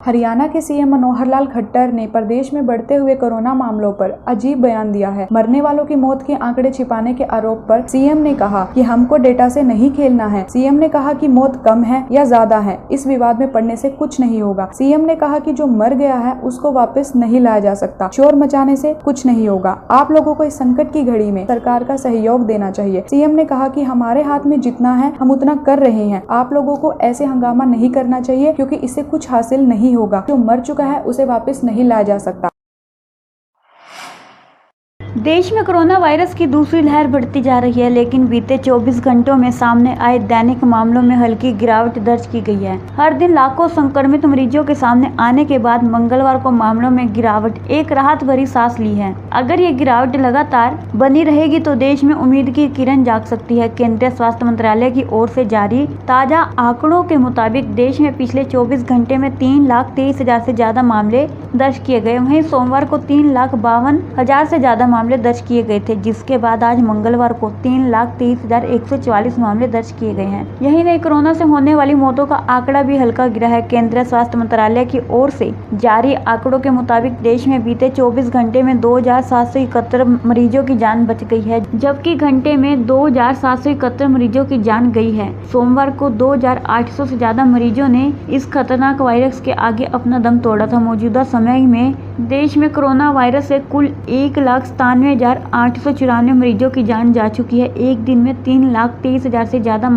हरियाणा के सीएम मनोहर लाल खट्टर ने प्रदेश में बढ़ते हुए कोरोना मामलों पर अजीब बयान दिया है। मरने वालों की मौत के आंकड़े छिपाने के आरोप पर सीएम ने कहा कि हमको डेटा से नहीं खेलना है। सीएम ने कहा कि मौत कम है या ज्यादा है, इस विवाद में पड़ने से कुछ नहीं होगा। सीएम ने कहा कि जो मर गया है उसको वापस नहीं लाया जा सकता, शोर मचाने से कुछ नहीं होगा। आप लोगों को इस संकट की घड़ी में सरकार का सहयोग देना चाहिए। सीएम ने कहा कि हमारे हाथ में जितना है हम उतना कर रहे हैं। आप लोगों को ऐसे हंगामा नहीं करना चाहिए क्योंकि इससे कुछ हासिल नहीं होगा। जो मर चुका है उसे वापस नहीं लाया जा सकता। देश में कोरोना वायरस की दूसरी लहर बढ़ती जा रही है, लेकिन बीते 24 घंटों में सामने आए दैनिक मामलों में हल्की गिरावट दर्ज की गई है। हर दिन लाखों संक्रमित मरीजों के सामने आने के बाद मंगलवार को मामलों में गिरावट एक राहत भरी सांस ली है। अगर ये गिरावट लगातार बनी रहेगी तो देश में उम्मीद की किरण जाग सकती है। केंद्रीय स्वास्थ्य मंत्रालय की ओर से जारी ताजा आंकड़ों के मुताबिक देश में पिछले 24 घंटे में 3,23,000 से ज्यादा मामले दर्ज किए गए। वहीं सोमवार को 3,52,000 से ज्यादा मामले दर्ज किए गए थे, जिसके बाद आज मंगलवार को 3,23,144 मामले दर्ज किए गए हैं। यही नहीं, कोरोना से होने वाली मौतों का आंकड़ा भी हल्का गिरा है। केंद्रीय स्वास्थ्य मंत्रालय की ओर से जारी आंकड़ों के मुताबिक देश में बीते 24 घंटे में 2,771 मरीजों की जान बच गई है, जबकि घंटे में 2,771 मरीजों की जान गई है। सोमवार को 2,800 से ज्यादा मरीजों ने इस खतरनाक वायरस के आगे अपना दम तोड़ा था। मौजूदा समय में देश में कोरोना वायरस से कुल 1,97,894 मरीजों की जान जा चुकी है। एक दिन में 3,23,000 से ज्यादा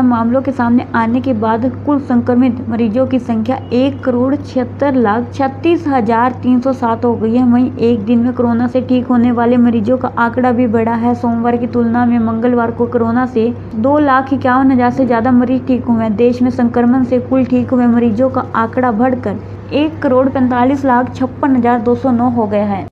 मामलों के सामने आने के बाद कुल संक्रमित मरीजों की संख्या 1,76,36,307 हो गई है। वहीं एक दिन में कोरोना से ठीक होने वाले मरीजों का आंकड़ा भी बढ़ा है। सोमवार की तुलना में मंगलवार को कोरोना से 2,51,000 से ज्यादा मरीज ठीक हुए हैं। देश में संक्रमण से कुल ठीक हुए मरीजों का आंकड़ा बढ़कर 1,45,56,209 हो गया है।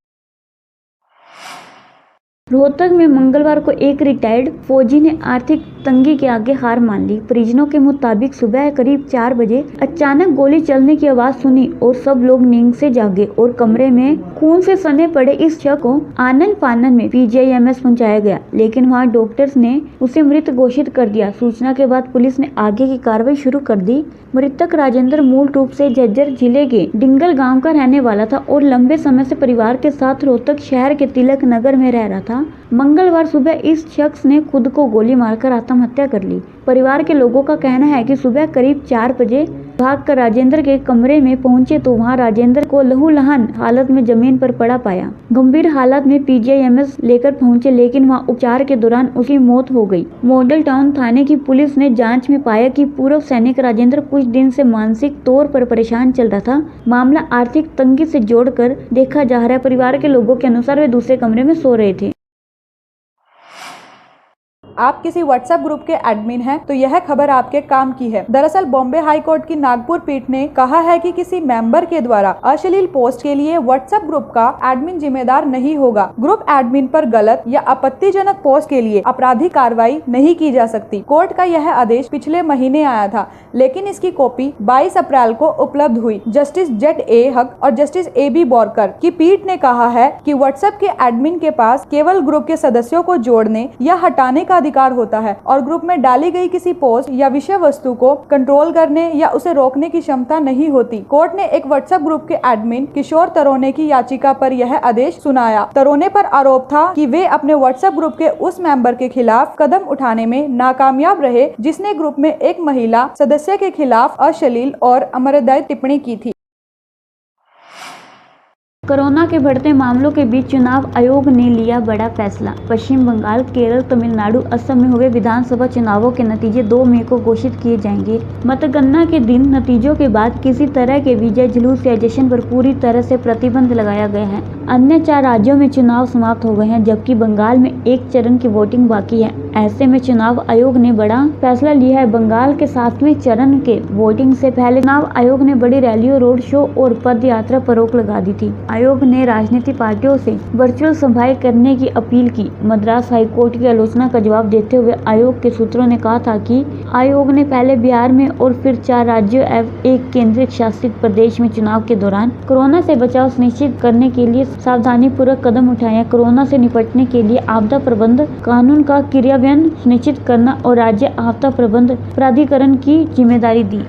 रोहतक में मंगलवार को एक रिटायर्ड फौजी ने आर्थिक तंगी के आगे हार मान ली। परिजनों के मुताबिक सुबह करीब 4 बजे अचानक गोली चलने की आवाज सुनी और सब लोग नींद से जागे और कमरे में खून से सने पड़े इस शख्स को आनन फानन में PGIMS पहुंचाया गया, लेकिन वहां डॉक्टर्स ने उसे मृत घोषित कर दिया। सूचना के बाद पुलिस ने आगे की कार्रवाई शुरू कर दी। मृतक राजेंद्र मूल रूप से झज्जर जिले के डिंगल गांव का रहने वाला था और लंबे समय से परिवार के साथ रोहतक शहर के तिलक नगर में रह रहा था। मंगलवार सुबह इस शख्स ने खुद को गोली मारकर आत्महत्या कर ली। परिवार के लोगों का कहना है कि सुबह करीब 4 बजे भागकर राजेंद्र के कमरे में पहुंचे तो वहां राजेंद्र को लहूलुहान हालत में जमीन पर पड़ा पाया। गंभीर हालत में PGIMS लेकर पहुंचे, लेकिन वहां उपचार के दौरान उसकी मौत हो गई। मॉडल टाउन थाने की पुलिस ने जांच में पाया कि पूर्व सैनिक राजेंद्र कुछ दिन से मानसिक तौर पर परेशान चल रहा था। मामला आर्थिक तंगी से जोड़कर देखा जा रहा है। परिवार के लोगों के अनुसार वे दूसरे कमरे में सो रहे थे। आप किसी व्हाट्सएप ग्रुप के एडमिन हैं तो यह खबर आपके काम की है। दरअसल बॉम्बे हाई कोर्ट की नागपुर पीठ ने कहा है कि किसी मेंबर के द्वारा अश्लील पोस्ट के लिए व्हाट्सएप ग्रुप का एडमिन जिम्मेदार नहीं होगा। ग्रुप एडमिन पर गलत या आपत्तिजनक पोस्ट के लिए आपराधिक कार्रवाई नहीं की जा सकती। कोर्ट का यह आदेश पिछले महीने आया था, लेकिन इसकी कॉपी 22 अप्रैल को उपलब्ध हुई। जस्टिस ZA हक और जस्टिस AB बोरकर की पीठ ने कहा है कि व्हाट्सएप के एडमिन के पास केवल ग्रुप के सदस्यों को जोड़ने या हटाने का अधिकार होता है और ग्रुप में डाली गई किसी पोस्ट या विषय वस्तु को कंट्रोल करने या उसे रोकने की क्षमता नहीं होती। कोर्ट ने एक व्हाट्सएप ग्रुप के एडमिन किशोर तरोने की याचिका पर यह आदेश सुनाया। तरोने पर आरोप था कि वे अपने व्हाट्सएप ग्रुप के उस मेंबर के खिलाफ कदम उठाने में नाकामयाब रहे जिसने ग्रुप में एक महिला सदस्य के खिलाफ अश्लील और अमर्यादित टिप्पणी की थी। कोरोना के बढ़ते मामलों के बीच चुनाव आयोग ने लिया बड़ा फैसला। पश्चिम बंगाल, केरल, तमिलनाडु, असम में हुए विधानसभा चुनावों के नतीजे 2 मई को घोषित किए जाएंगे। मतगणना के दिन नतीजों के बाद किसी तरह के विजय जुलूस या जश्न पर पूरी तरह से प्रतिबंध लगाया गया है। अन्य 4 राज्यों में चुनाव समाप्त हो गए हैं, जबकि बंगाल में 1 चरण की वोटिंग बाकी है। ऐसे में चुनाव आयोग ने बड़ा फैसला लिया है। बंगाल के 7वें चरण के वोटिंग से पहले चुनाव आयोग ने बड़ी रैलियों, रोड शो और पद यात्रा पर रोक लगा दी थी। आयोग ने राजनीतिक पार्टियों से वर्चुअल सभाएं करने की अपील की। मद्रास हाई कोर्ट की आलोचना का जवाब देते हुए आयोग के सूत्रों ने कहा था कि आयोग ने पहले बिहार में और फिर 4 राज्यों एवं 1 केंद्रीय शासित प्रदेश में चुनाव के दौरान कोरोना से बचाव सुनिश्चित करने के लिए सावधानी पूर्वक कदम उठाए। कोरोना से निपटने के लिए आपदा प्रबंधन कानून का क्रियान्वयन सुनिश्चित करना और राज्य आपदा प्रबंधन प्राधिकरण की जिम्मेदारी दी।